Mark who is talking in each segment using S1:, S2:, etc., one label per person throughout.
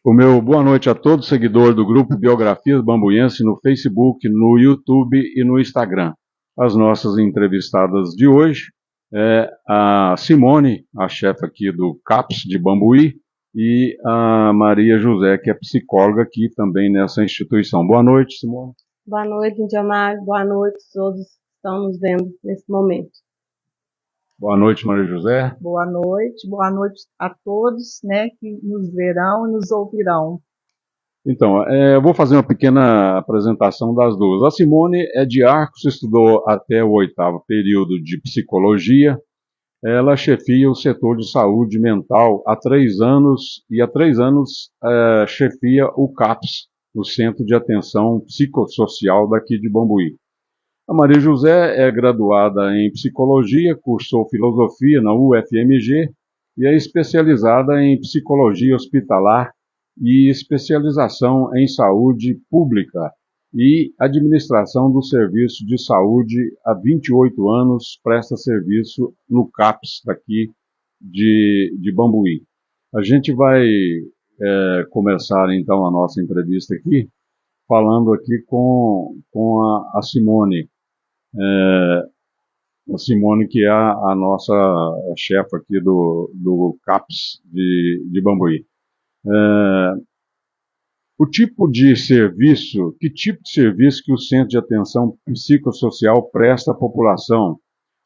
S1: O meu boa noite a todos seguidores do grupo Biografias Bambuense no Facebook, no YouTube e no Instagram. As nossas entrevistadas de hoje é a Simone, a chefe aqui do CAPS de Bambuí, e a Maria José, que é psicóloga aqui também nessa instituição. Boa noite, Simone.
S2: Boa noite, Indiamar. Boa noite a todos que estão nos vendo nesse momento.
S1: Boa noite, Maria José.
S3: Boa noite a todos, né, que nos verão e nos ouvirão.
S1: Então, eu vou fazer uma pequena apresentação das duas. A Simone é de Arcos, estudou até o 8º período de psicologia. Ela chefia o setor de saúde mental há 3 anos e há 3 anos chefia o CAPS, o Centro de Atenção Psicossocial daqui de Bambuí. A Maria José é graduada em psicologia, cursou filosofia na UFMG e é especializada em psicologia hospitalar e especialização em saúde pública e administração do serviço de saúde há 28 anos, presta serviço no CAPS daqui de Bambuí. A gente vai começar então a nossa entrevista aqui, falando aqui com a Simone. A Simone, que é a nossa chefe aqui do CAPS de Bambuí. O tipo de serviço, que tipo de serviço que o Centro de Atenção Psicossocial presta à população?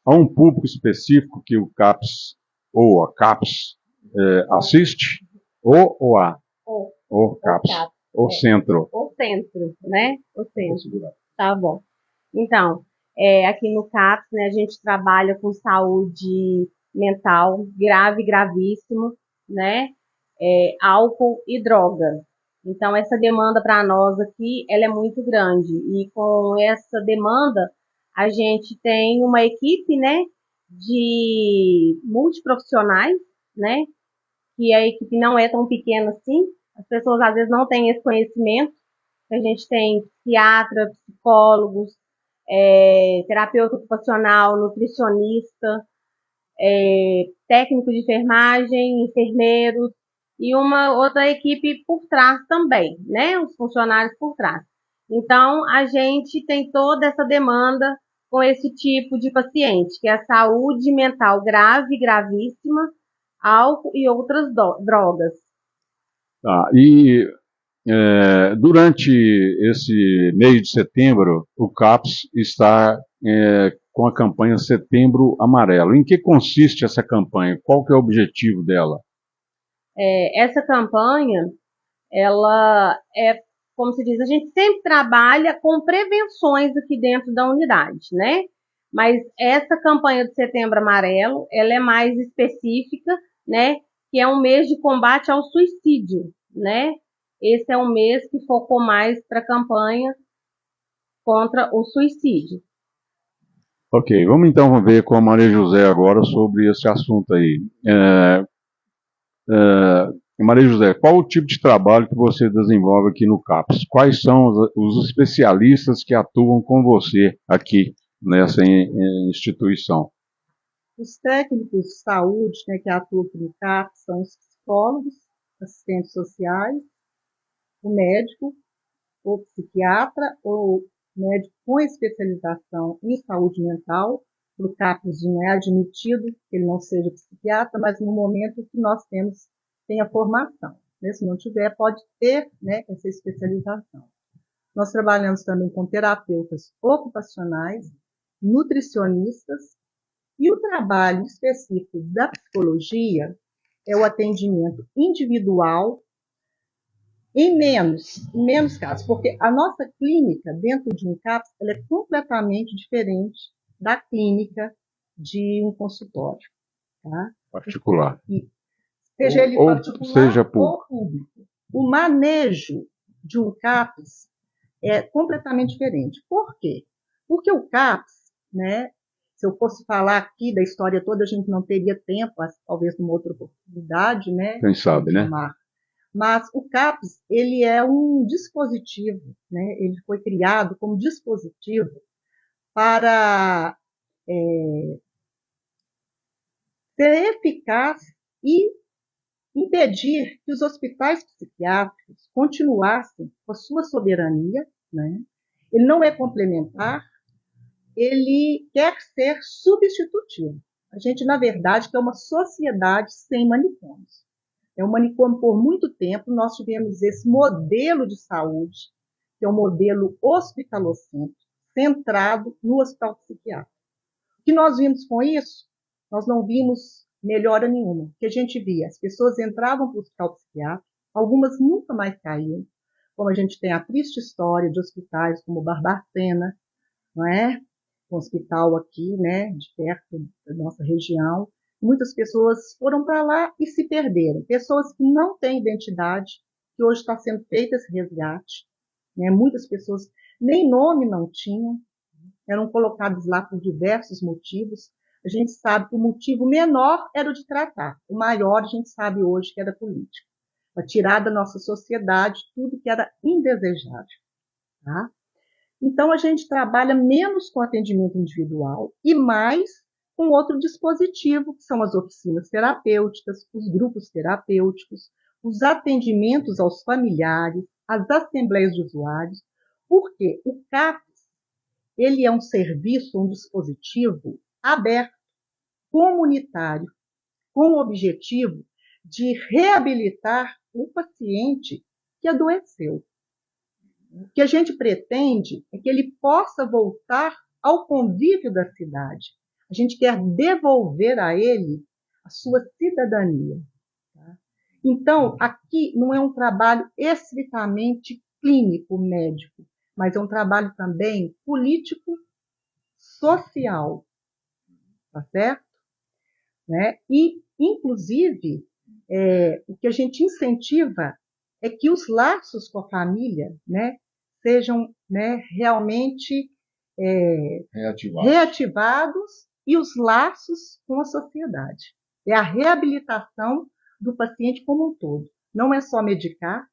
S1: Há um público específico que o CAPS ou a CAPS assiste? Ou a? O CAPS. O centro.
S2: O centro, né? O centro. Tá bom. Então, aqui no CAPS, né, a gente trabalha com saúde mental grave, gravíssimo, né? Álcool e droga. Então, essa demanda para nós aqui, ela é muito grande. E com essa demanda, a gente tem uma equipe, né, de multiprofissionais, né? Que a equipe não é tão pequena assim. As pessoas, às vezes, não têm esse conhecimento. A gente tem psiquiatra, psicólogos, terapeuta ocupacional, nutricionista, técnico de enfermagem, enfermeiros e uma outra equipe por trás também, né? Os funcionários por trás. Então, a gente tem toda essa demanda com esse tipo de paciente, que é a saúde mental grave, gravíssima, álcool e outras drogas.
S1: Tá, e durante esse mês de setembro, o CAPS está com a campanha Setembro Amarelo. Em que consiste essa campanha? Qual que é o objetivo dela?
S2: Essa campanha, ela é, como se diz, a gente sempre trabalha com prevenções aqui dentro da unidade, né? Mas essa campanha do Setembro Amarelo, ela é mais específica, né? Que é um mês de combate ao suicídio, né? Esse é um mês que focou mais para a campanha contra o suicídio.
S1: Ok, vamos então ver com a Maria José agora sobre esse assunto aí. Maria José, qual o tipo de trabalho que você desenvolve aqui no CAPS? Quais são os especialistas que atuam com você aqui nessa instituição?
S3: Os técnicos de saúde, né, que atuam aqui no CAPS são os psicólogos, assistentes sociais, o médico, ou psiquiatra, ou médico com especialização em saúde mental. O CAPS não é admitido que ele não seja psiquiatra, mas no momento que nós tem a formação. Né? Se não tiver, pode ter, né, essa especialização. Nós trabalhamos também com terapeutas ocupacionais, nutricionistas, e o trabalho específico da psicologia é o atendimento individual em menos casos, porque a nossa clínica dentro de um CAPS ela é completamente diferente da clínica de um consultório. Tá?
S1: Particular.
S3: Seja ele particular
S1: seja
S3: ou público. O manejo de um CAPS é completamente diferente. Por quê? Porque o CAPS, né, se eu fosse falar aqui da história toda, a gente não teria tempo, talvez numa outra oportunidade, né?
S1: Quem sabe, né?
S3: Mas o CAPS, ele é um dispositivo, né? Ele foi criado como dispositivo para ser eficaz e impedir que os hospitais psiquiátricos continuassem com a sua soberania, né? Ele não é complementar, ele quer ser substitutivo. A gente, na verdade, quer uma sociedade sem manicômios. É um manicômio por muito tempo, nós tivemos esse modelo de saúde, que é um modelo hospitalocêntrico, centrado no hospital psiquiátrico. O que nós vimos com isso? Nós não vimos melhora nenhuma. O que a gente via? As pessoas entravam para o hospital psiquiátrico, algumas nunca mais caíram, como a gente tem a triste história de hospitais como Barbacena, não é? Um hospital aqui, né, de perto da nossa região. Muitas pessoas foram para lá e se perderam. Pessoas que não têm identidade, que hoje está sendo feito esse resgate. Né? Muitas pessoas nem nome não tinham, eram colocados lá por diversos motivos. A gente sabe que o motivo menor era o de tratar. O maior, a gente sabe hoje que era político. Para tirar da nossa sociedade tudo que era indesejável. Tá? Então, a gente trabalha menos com atendimento individual e mais com outro dispositivo, que são as oficinas terapêuticas, os grupos terapêuticos, os atendimentos aos familiares, as assembleias de usuários, porque o CAPS, ele é um serviço, um dispositivo aberto, comunitário, com o objetivo de reabilitar o paciente que adoeceu. O que a gente pretende é que ele possa voltar ao convívio da cidade. A gente quer devolver a ele a sua cidadania. Tá? Então, aqui não é um trabalho estritamente clínico, médico, mas é um trabalho também político, social, tá certo? Né? E, inclusive, o que a gente incentiva é que os laços com a família, né, sejam, né, realmente reativados e os laços com a sociedade. É a reabilitação do paciente como um todo. Não é só medicar,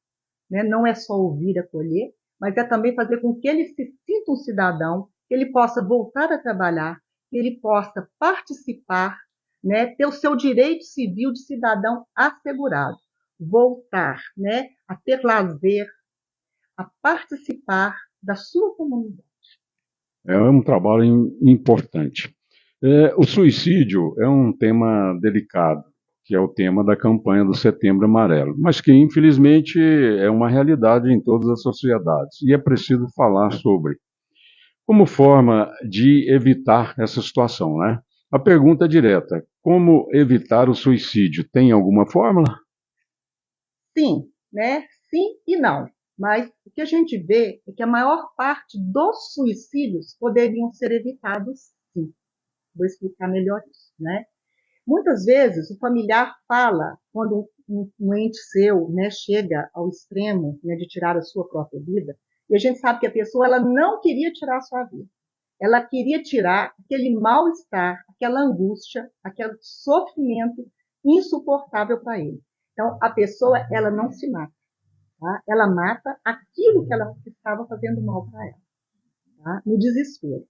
S3: né, não é só ouvir, acolher, mas é também fazer com que ele se sinta um cidadão, que ele possa voltar a trabalhar, que ele possa participar, né, ter o seu direito civil de cidadão assegurado, voltar, né, a ter lazer, a participar da sua comunidade.
S1: É um trabalho importante. O suicídio é um tema delicado, que é o tema da campanha do Setembro Amarelo, mas que infelizmente é uma realidade em todas as sociedades e é preciso falar sobre como forma de evitar essa situação, né? A pergunta é direta: como evitar o suicídio? Tem alguma fórmula?
S3: Sim, né? Sim e não. Mas o que a gente vê é que a maior parte dos suicídios poderiam ser evitados, sim. Vou explicar melhor isso, né? Muitas vezes o familiar fala, quando um ente seu, né, chega ao extremo, né, de tirar a sua própria vida, e a gente sabe que a pessoa ela não queria tirar a sua vida. Ela queria tirar aquele mal-estar, aquela angústia, aquele sofrimento insuportável para ele. Então, a pessoa ela não se mata. Tá? Ela mata aquilo que ela estava fazendo mal para ela, tá? No desespero.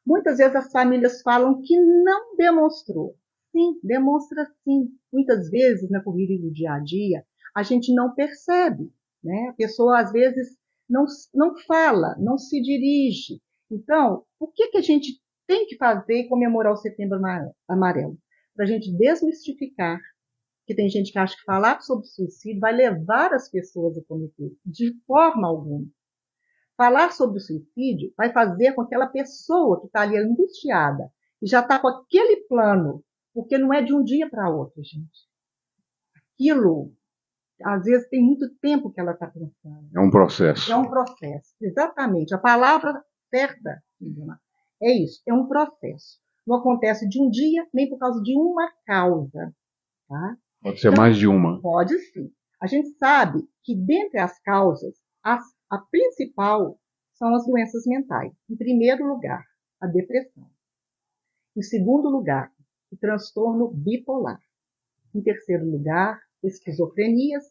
S3: Muitas vezes as famílias falam que não demonstrou. Sim, demonstra sim. Muitas vezes, na corrida do dia a dia, a gente não percebe. Né? A pessoa, às vezes, não fala, não se dirige. Então, o que a gente tem que fazer e comemorar o Setembro Amarelo? Para a gente desmistificar, que tem gente que acha que falar sobre suicídio vai levar as pessoas a cometer. De forma alguma. Falar sobre o suicídio vai fazer com que aquela pessoa que está ali angustiada e já está com aquele plano, porque não é de um dia para outro, gente. Aquilo, às vezes, tem muito tempo que ela está pensando.
S1: É um processo.
S3: É um processo, exatamente. A palavra certa é isso, é um processo. Não acontece de um dia, nem por causa de uma causa. Tá?
S1: Pode ser mais de uma.
S3: Pode sim. A gente sabe que, dentre as causas, a principal são as doenças mentais. Em primeiro lugar, a depressão. Em segundo lugar, o transtorno bipolar. Em terceiro lugar, esquizofrenias.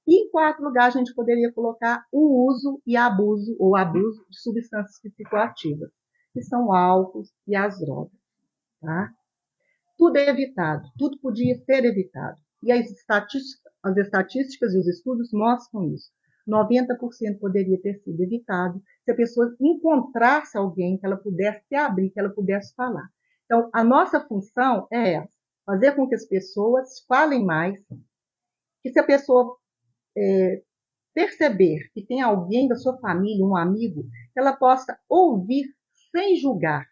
S3: E em quarto lugar, a gente poderia colocar o uso e abuso, ou abuso de substâncias psicoativas, que são o álcool e as drogas. Tá? Tudo é evitado, tudo podia ser evitado. E as estatísticas e os estudos mostram isso. 90% poderia ter sido evitado se a pessoa encontrasse alguém que ela pudesse se abrir, que ela pudesse falar. Então, a nossa função é essa, fazer com que as pessoas falem mais, que se a pessoa perceber que tem alguém da sua família, um amigo, que ela possa ouvir sem julgar.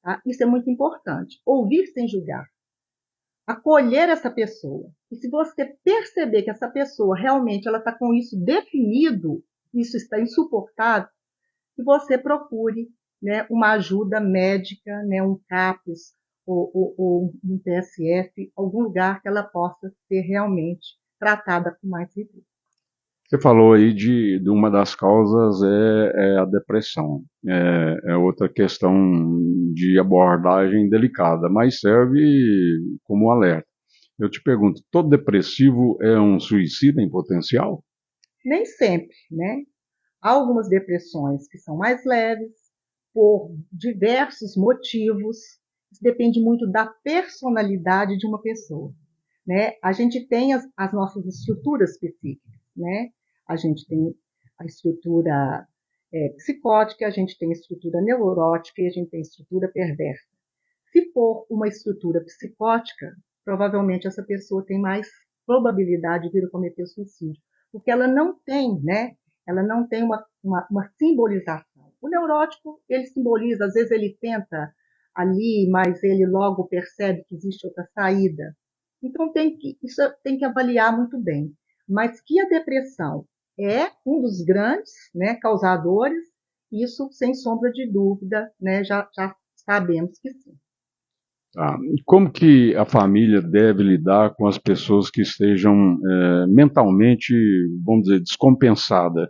S3: Tá? Isso é muito importante, ouvir sem julgar. Acolher essa pessoa. E se você perceber que essa pessoa realmente ela está com isso definido, isso está insuportável, que você procure, né, uma ajuda médica, né, um CAPES ou um PSF, algum lugar que ela possa ser realmente tratada com mais rigor.
S1: Você falou aí de uma das causas é a depressão. É outra questão de abordagem delicada, mas serve como alerta. Eu te pergunto, todo depressivo é um suicida em potencial?
S3: Nem sempre, né? Há algumas depressões que são mais leves, por diversos motivos. Isso depende muito da personalidade de uma pessoa, né? A gente tem as nossas estruturas psíquicas, né? A gente tem a estrutura psicótica, a gente tem a estrutura neurótica e a gente tem a estrutura perversa. Se for uma estrutura psicótica, provavelmente essa pessoa tem mais probabilidade de vir a cometer suicídio, porque ela não tem, né? Ela não tem uma simbolização. O neurótico, ele simboliza, às vezes ele tenta ali, mas ele logo percebe que existe outra saída. Então isso tem que avaliar muito bem. Mas que a depressão é um dos grandes, né, causadores, isso sem sombra de dúvida, né, já sabemos que sim.
S1: Tá. Como que a família deve lidar com as pessoas que estejam mentalmente, vamos dizer, descompensadas?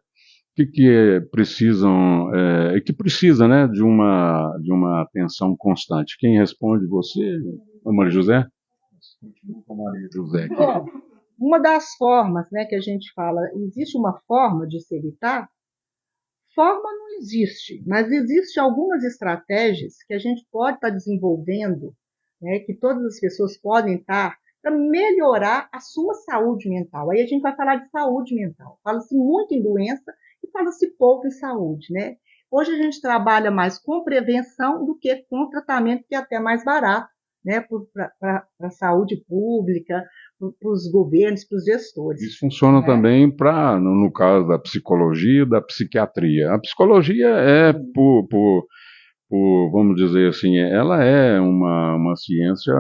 S1: Precisam, que precisa, né, de uma atenção constante? Quem responde? Você, Maria José? Maria José.
S3: Bom, uma das formas, né, que a gente fala, existe uma forma de se evitar? Forma não existe, mas existem algumas estratégias que a gente pode estar desenvolvendo, né, que todas as pessoas podem estar para melhorar a sua saúde mental. Aí a gente vai falar de saúde mental. Fala-se muito em doença e fala-se pouco em saúde, né? Hoje a gente trabalha mais com prevenção do que com tratamento, que é até mais barato, né, para a saúde pública, para os governos, para os gestores.
S1: Isso funciona
S3: né?
S1: também no caso da psicologia e da psiquiatria. A psicologia é, vamos dizer assim, ela é uma ciência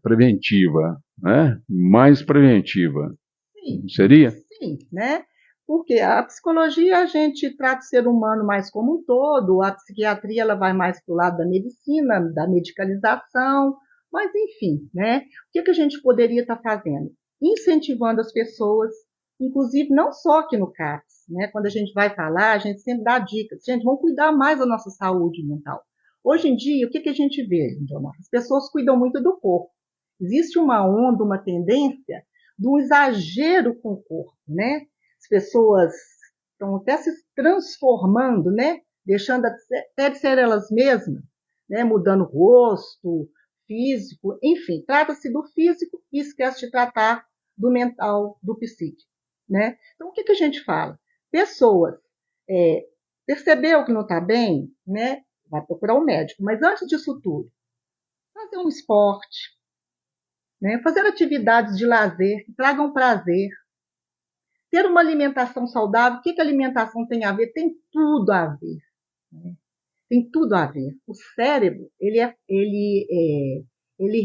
S1: preventiva, né? Mais preventiva.
S3: Sim,
S1: Seria?
S3: sim, né? Porque a psicologia a gente trata o ser humano mais como um todo, a psiquiatria ela vai mais para o lado da medicina, da medicalização, mas enfim, né? O que a gente poderia estar fazendo? Incentivando as pessoas, inclusive não só aqui no CAPS, né? Quando a gente vai falar, a gente sempre dá dicas. Gente, vamos cuidar mais da nossa saúde mental. Hoje em dia, o que a gente vê, Dona? As pessoas cuidam muito do corpo. Existe uma onda, uma tendência do exagero com o corpo, né? As pessoas estão até se transformando, né? Deixando até de ser elas mesmas, né? Mudando o rosto, físico, enfim, trata-se do físico e esquece de tratar do mental, do psíquico, né? Então, o que a gente fala? Pessoas percebeu que não está bem, né? Vai procurar um médico, mas antes disso tudo, fazer um esporte, né? Fazer atividades de lazer que tragam prazer, ter uma alimentação saudável. O que a alimentação tem a ver? Tem tudo a ver. Né? Tem tudo a ver. O cérebro, ele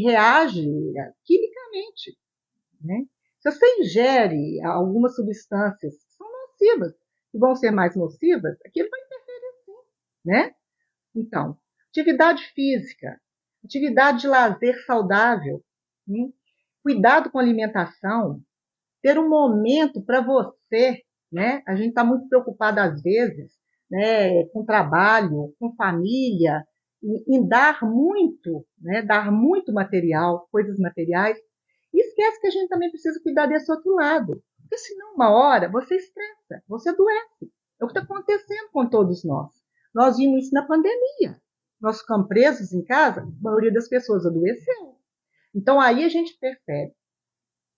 S3: reage quimicamente. Né? Se você ingere algumas substâncias que são nocivas, que vão ser mais nocivas, aquilo vai interferir sim. Né? Então, atividade física, atividade de lazer saudável, cuidado com a alimentação, ter um momento para você, né? A gente está muito preocupado às vezes, né, com trabalho, com família, em dar muito, né, dar muito material, coisas materiais, e esquece que a gente também precisa cuidar desse outro lado, porque senão uma hora você estressa, você adoece. É o que está acontecendo com todos nós. Nós vimos isso na pandemia. Nós ficamos presos em casa, a maioria das pessoas adoeceu. Então aí a gente percebe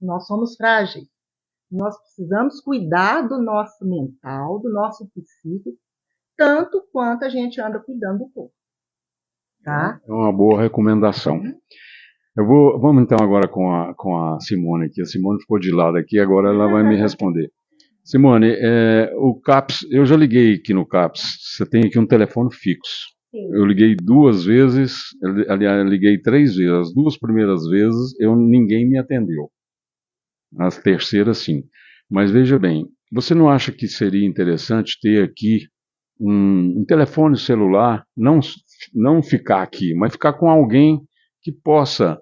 S3: Nós somos frágeis. Nós precisamos cuidar do nosso mental, do nosso psíquico, tanto quanto a gente anda cuidando do corpo. Tá?
S1: É uma boa recomendação. Vamos então agora com a Simone aqui. A Simone ficou de lado aqui, agora ela vai me responder. Simone, o CAPS, eu já liguei aqui no CAPS, você tem aqui um telefone fixo.
S2: Sim.
S1: Eu liguei 2 vezes, aliás, eu liguei 3 vezes. As 2 primeiras vezes ninguém me atendeu. As terceiras, sim. Mas veja bem, você não acha que seria interessante ter aqui um telefone celular, não ficar aqui, mas ficar com alguém que possa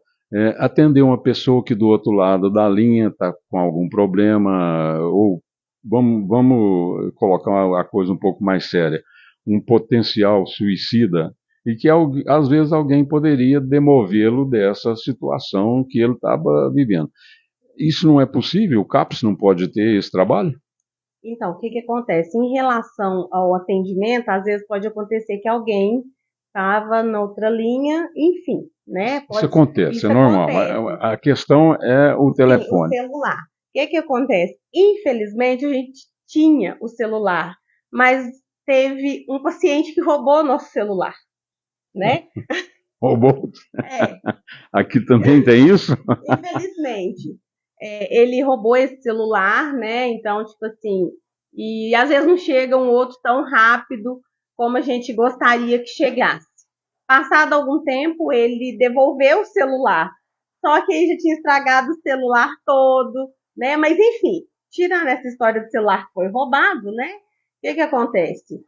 S1: atender uma pessoa que do outro lado da linha está com algum problema, ou vamos colocar a coisa um pouco mais séria, um potencial suicida, e que às vezes alguém poderia demovê-lo dessa situação que ele estava vivendo. Isso não é possível? O CAPS não pode ter esse trabalho?
S2: Então, o que que acontece? Em relação ao atendimento, às vezes pode acontecer que alguém estava na outra linha, enfim, né?
S1: Isso acontece,
S2: isso
S1: é normal.
S2: acontece.
S1: A questão é o
S2: Sim, o
S1: telefone.
S2: celular. O que que acontece? Infelizmente, a gente tinha o celular, mas teve um paciente que roubou nosso celular, né?
S1: Roubou?
S2: É,
S1: Aqui também tem isso?
S2: infelizmente. Ele roubou esse celular, né? Então, tipo assim, e às vezes não chega um outro tão rápido como a gente gostaria que chegasse. Passado algum tempo, ele devolveu o celular, só que aí já tinha estragado o celular todo, né? Mas enfim, tirando essa história do celular que foi roubado, né? O que que acontece?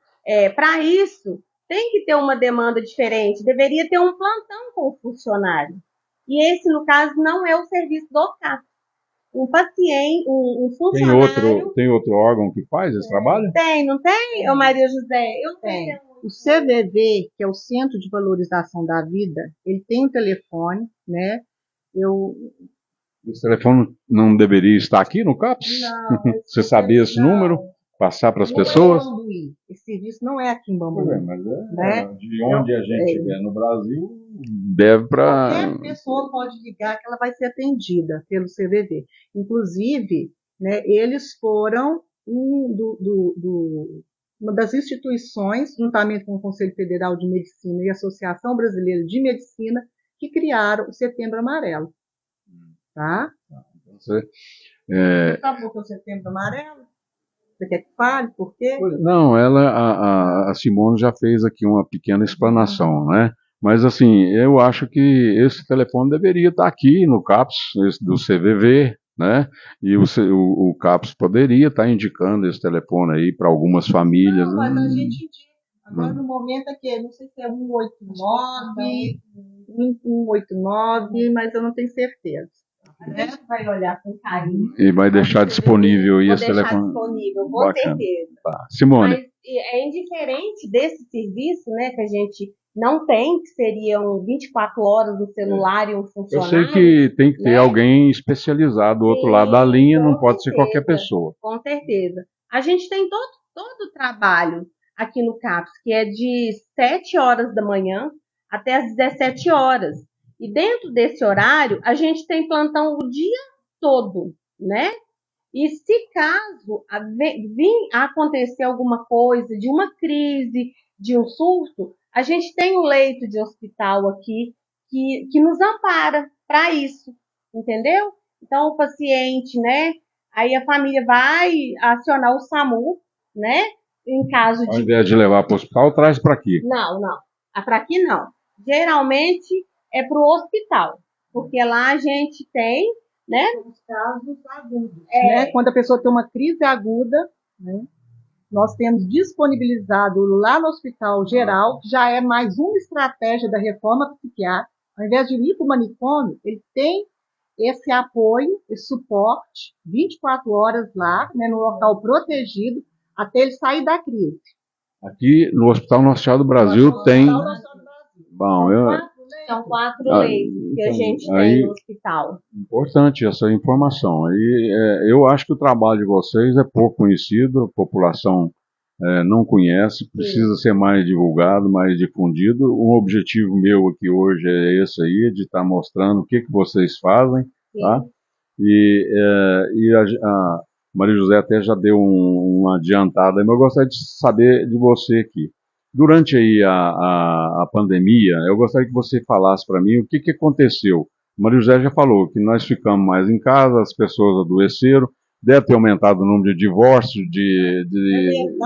S2: Para isso, tem que ter uma demanda diferente, deveria ter um plantão com o funcionário. E esse, no caso, não é o serviço do CAPS. Um paciente, um funcionário...
S1: Tem outro órgão que faz esse trabalho?
S2: Tem, não tem, ô Maria José? Eu
S3: Tem.
S2: tenho.
S3: O CVV, que é o Centro de Valorização da Vida, ele tem um telefone, né?
S1: Esse telefone não deveria estar aqui no CAPS?
S2: Não.
S1: Você sabia esse número? Passar para as pessoas?
S3: Não é Bambuí. Esse serviço não é aqui em Bambuí.
S1: Mas
S3: né?
S1: de onde a gente estiver no Brasil, deve para...
S3: Qualquer pessoa pode ligar que ela vai ser atendida pelo CVV. Inclusive, né, eles foram uma das instituições, juntamente com o Conselho Federal de Medicina e a Associação Brasileira de Medicina, que criaram o Setembro Amarelo. Tá?
S1: Você
S3: sabe o que é o Setembro Amarelo? Você quer que fale? Por quê?
S1: Não, a Simone já fez aqui uma pequena explanação, né? Mas assim, eu acho que esse telefone deveria estar aqui no CAPS, esse do CVV, né? E o CAPS poderia estar indicando esse telefone aí para algumas famílias.
S3: Não, mas a gente indica. Agora no momento aqui, não sei se é 189, 189, mas eu não tenho certeza.
S2: A gente vai olhar com carinho.
S1: E vai deixar disponível aí esse telefone.
S2: Disponível, com
S1: Bacana.
S2: certeza.
S1: Tá. Simone.
S2: Mas é indiferente desse serviço, né, que a gente não tem, que seriam 24 horas no celular e um funcionário.
S1: Eu sei que tem que ter, né, alguém especializado do outro lado da linha, não pode ser qualquer pessoa.
S2: Com certeza. A gente tem todo o trabalho aqui no CAPS, que é de 7 horas da manhã até as 17 horas. E dentro desse horário, a gente tem plantão o dia todo, né? E se caso vir a acontecer alguma coisa, de uma crise, de um surto, a gente tem um leito de hospital aqui que nos ampara para isso, entendeu? Então, o paciente, né? Aí a família vai acionar o SAMU, né? Em caso de...
S1: Ao invés de levar para o hospital, traz para aqui.
S2: Não. Para aqui não. Geralmente é para o hospital, porque lá a gente tem, né?
S3: Os casos agudos. Né? Quando a pessoa tem uma crise aguda, né? Nós temos disponibilizado lá no Hospital Geral, que já é mais uma estratégia da reforma psiquiátrica. Ao invés de ir para o manicômio, ele tem esse apoio, esse suporte, 24 horas lá, né, no local protegido, até ele sair da crise.
S1: Aqui no Hospital Nacional do Brasil tem... Bom,
S2: São 4 leitos que a gente tem no hospital.
S1: Importante essa informação. Eu acho que o trabalho de vocês é pouco conhecido, a população não conhece, precisa ser mais divulgado, mais difundido. Um objetivo meu aqui hoje é esse aí, de estar mostrando o que vocês fazem, tá? A Maria José até já deu uma adiantada, mas eu gostaria de saber de você aqui. Durante aí a pandemia, eu gostaria que você falasse para mim o que aconteceu. Maria José já falou que nós ficamos mais em casa, as pessoas adoeceram, deve ter aumentado o número de divórcios,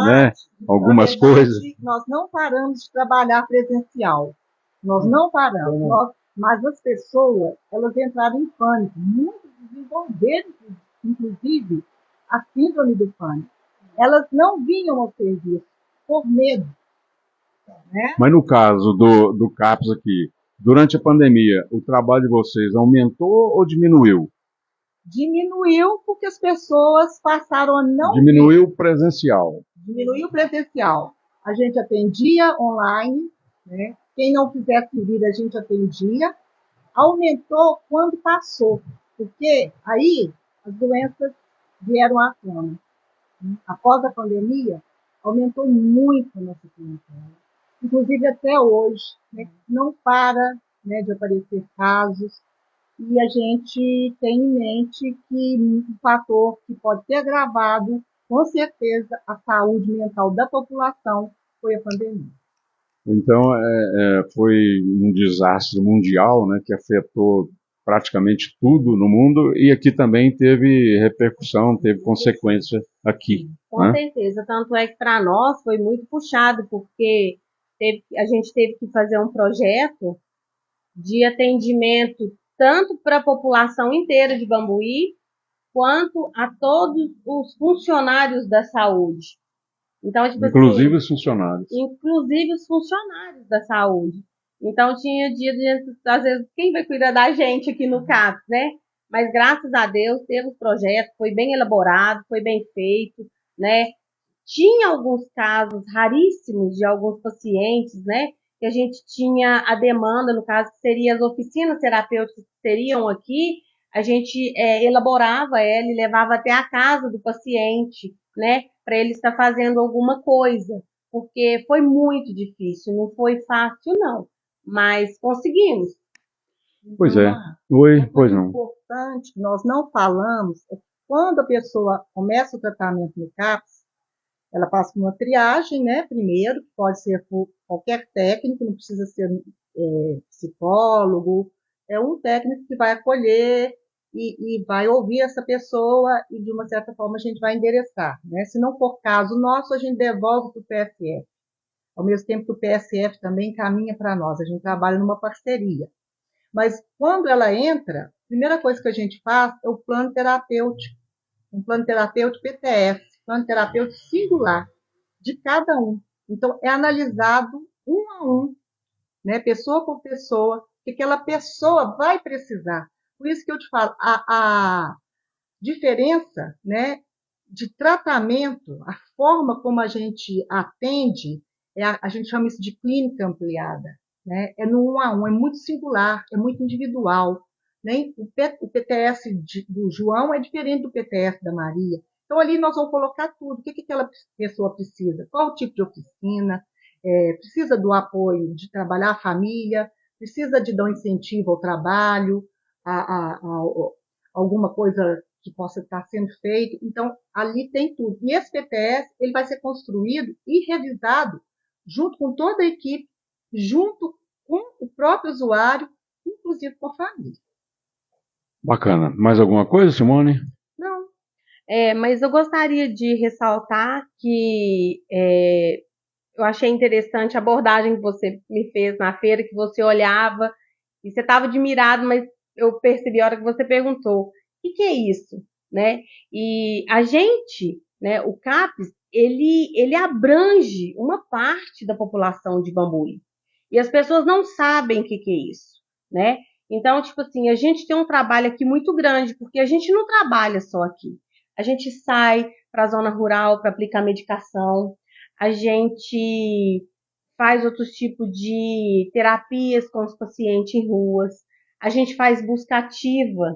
S1: né, algumas coisas.
S3: Nós não paramos de trabalhar presencial. Nós não paramos. Mas as pessoas, elas entraram em pânico. Muitos desenvolveram, inclusive, a síndrome do pânico. Elas não vinham ao serviço por medo. Né?
S1: Mas no caso do CAPS aqui, durante a pandemia, o trabalho de vocês aumentou ou diminuiu?
S3: Diminuiu porque as pessoas passaram a não...
S1: Diminuiu presencial.
S3: Diminuiu presencial. A gente atendia online, né? Quem não quisesse vir, a gente atendia. Aumentou quando passou, porque aí as doenças vieram à tona. Após a pandemia, aumentou muito a nossa clientela. Inclusive até hoje, né? Não para, né, de aparecer casos. E a gente tem em mente que um fator que pode ter agravado, com certeza, a saúde mental da população foi a pandemia.
S1: Então, foi um desastre mundial, né, que afetou praticamente tudo no mundo, e aqui também teve repercussão, teve consequência aqui.
S2: Com certeza, tanto é que para nós foi muito puxado, porque a gente teve que fazer um projeto de atendimento tanto para a população inteira de Bambuí, quanto a todos os funcionários da saúde. Então, tipo
S1: inclusive
S2: assim,
S1: os funcionários.
S2: Inclusive os funcionários da saúde. Então, tinha dia de, às vezes, quem vai cuidar da gente aqui no CAPS, né? Mas, graças a Deus, teve o projeto, foi bem elaborado, foi bem feito, né? Tinha alguns casos raríssimos de alguns pacientes, né? Que a gente tinha a demanda, no caso, que seria as oficinas terapêuticas que seriam aqui, a gente elaborava ela e levava até a casa do paciente, né? Para ele estar fazendo alguma coisa, porque foi muito difícil, não foi fácil, não, mas conseguimos.
S1: Pois é. Oi, pois não.
S3: O importante que nós não falamos é que quando a pessoa começa o tratamento no CAPS, ela passa por uma triagem, né, primeiro, que pode ser por qualquer técnico, não precisa ser psicólogo, é um técnico que vai acolher e vai ouvir essa pessoa e, de uma certa forma, a gente vai endereçar. Né? Se não for caso nosso, a gente devolve para o PSF. Ao mesmo tempo que o PSF também caminha para nós, a gente trabalha numa parceria. Mas quando ela entra, a primeira coisa que a gente faz é o plano terapêutico, um plano terapêutico PTS, plano terapêutico singular, de cada um. Então, é analisado um a um, né, pessoa por pessoa, o que aquela pessoa vai precisar. Por isso que eu te falo, a diferença, né, de tratamento, a forma como a gente atende, a gente chama isso de clínica ampliada. Né? É no um a um, é muito singular, é muito individual. Né? O PTS do João é diferente do PTS da Maria. Então, ali nós vamos colocar tudo. O que aquela pessoa precisa? Qual o tipo de oficina? Precisa do apoio de trabalhar a família? Precisa de dar um incentivo ao trabalho? Alguma coisa que possa estar sendo feito? Então, ali tem tudo. E esse PTS ele vai ser construído e revisado junto com toda a equipe, junto com o próprio usuário, inclusive com a família.
S1: Bacana. Mais alguma coisa, Simone?
S2: Não. Mas eu gostaria de ressaltar que eu achei interessante a abordagem que você me fez na feira, que você olhava e você estava admirado, mas eu percebi a hora que você perguntou, o que é isso? Né? E a gente, né, o CAPS, ele abrange uma parte da população de Bambuí. E as pessoas não sabem o que é isso, né? Então, tipo assim, a gente tem um trabalho aqui muito grande, porque a gente não trabalha só aqui. A gente sai para a zona rural para aplicar medicação, a gente faz outros tipos de terapias com os pacientes em ruas, a gente faz busca ativa,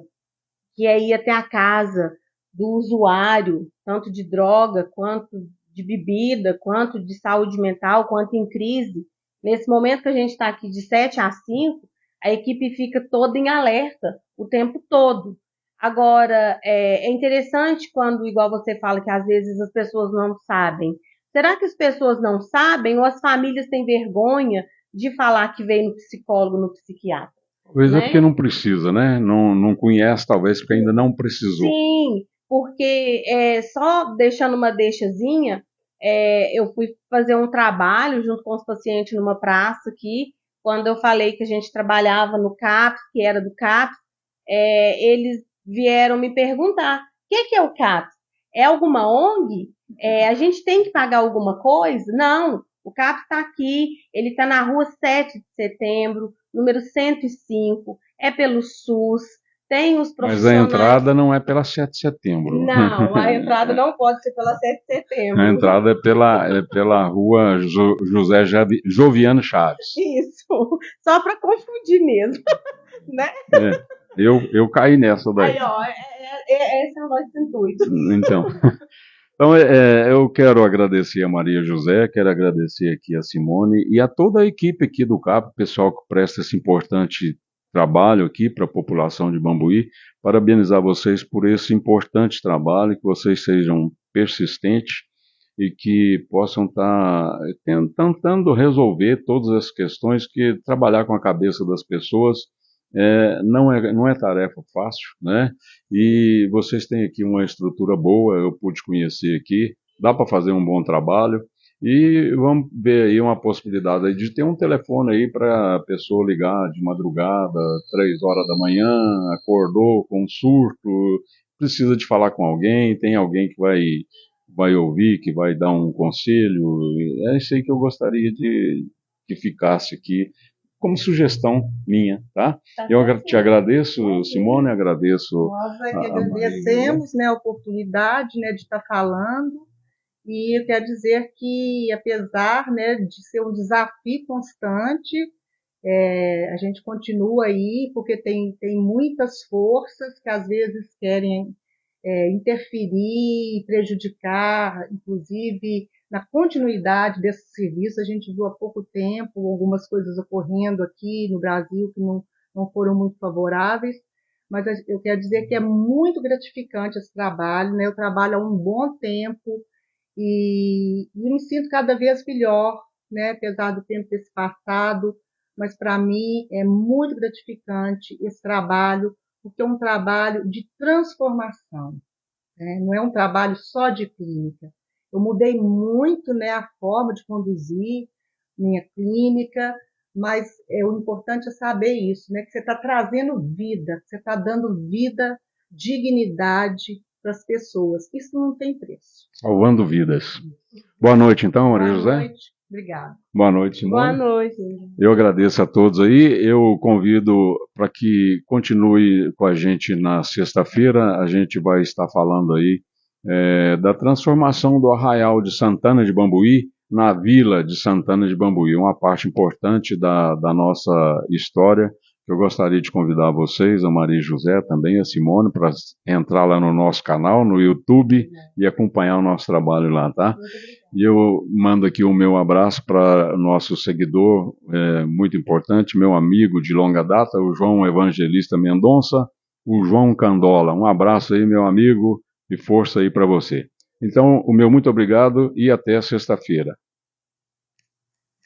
S2: que é ir até a casa do usuário, tanto de droga, quanto de bebida, quanto de saúde mental, quanto em crise. Nesse momento que a gente está aqui de 7 às 5, a equipe fica toda em alerta o tempo todo. Agora, é interessante quando, igual você fala, que às vezes as pessoas não sabem. Será que as pessoas não sabem ou as famílias têm vergonha de falar que veio no psicólogo, no psiquiatra,
S1: Pois é porque
S2: né?
S1: não precisa, né? Não conhece, talvez, porque ainda não precisou.
S2: Sim, porque só deixando uma deixazinha, eu fui fazer um trabalho junto com os pacientes numa praça aqui, quando eu falei que a gente trabalhava no CAPS, que era do CAPS, eles vieram me perguntar, o que é o CAPS? É alguma ONG? A gente tem que pagar alguma coisa? Não, o CAPS está aqui, ele está na rua 7 de setembro, número 105, é pelo SUS, tem os
S1: Mas a
S2: profissionais.
S1: entrada não é pela 7 de setembro.
S2: Não, a entrada não pode ser pela 7 de
S1: A
S2: setembro.
S1: entrada é pela rua José Joviano Chaves.
S2: Isso, só para confundir mesmo, né?
S1: É, eu caí nessa daí.
S2: Aí, ó, esse é o nosso intuito.
S1: Então, eu quero agradecer a Maria José, quero agradecer aqui a Simone e a toda a equipe aqui do CAP, pessoal que presta esse importante trabalho aqui para a população de Bambuí. Parabenizar vocês por esse importante trabalho, que vocês sejam persistentes e que possam estar tentando resolver todas as questões, que trabalhar com a cabeça das pessoas não é tarefa fácil, né? E vocês têm aqui uma estrutura boa, eu pude conhecer aqui, dá para fazer um bom trabalho. E vamos ver aí uma possibilidade aí de ter um telefone aí para a pessoa ligar de madrugada, 3 horas da manhã, acordou com um surto, precisa de falar com alguém, tem alguém que vai ouvir, que vai dar um conselho. É isso aí que eu gostaria de que ficasse aqui como sugestão minha, tá? Eu te agradeço, Simone, agradeço
S3: Nós é que
S1: a Maria.
S3: agradecemos, né, a oportunidade, né, de estar falando. E eu quero dizer que, apesar, né, de ser um desafio constante, a gente continua aí, porque tem muitas forças que às vezes querem interferir e prejudicar, inclusive na continuidade desse serviço. A gente viu há pouco tempo algumas coisas ocorrendo aqui no Brasil que não foram muito favoráveis, mas eu quero dizer que é muito gratificante esse trabalho, né? Eu trabalho há um bom tempo e me sinto cada vez melhor, né? Apesar do tempo ter se passado, mas para mim é muito gratificante esse trabalho, porque é um trabalho de transformação, né? Não é um trabalho só de clínica. Eu mudei muito, né, a forma de conduzir minha clínica, mas o importante é saber isso, né, que você está trazendo vida, que você está dando vida, dignidade para as pessoas. Isso não tem preço.
S1: Salvando vidas. Boa noite, então, Maria José.
S3: Boa noite. Obrigada.
S1: Boa noite, Simone.
S2: Boa noite.
S1: Eu agradeço a todos aí. Eu convido para que continue com a gente na sexta-feira. A gente vai estar falando aí da transformação do Arraial de Santana de Bambuí na Vila de Santana de Bambuí, uma parte importante da nossa história. Eu gostaria de convidar vocês, a Maria José, também a Simone, para entrar lá no nosso canal, no YouTube, e acompanhar o nosso trabalho lá, tá? E eu mando aqui o meu abraço para nosso seguidor, muito importante, meu amigo de longa data, o João Evangelista Mendonça, o João Candola. Um abraço aí, meu amigo, e força aí para você. Então, o meu muito obrigado e até sexta-feira.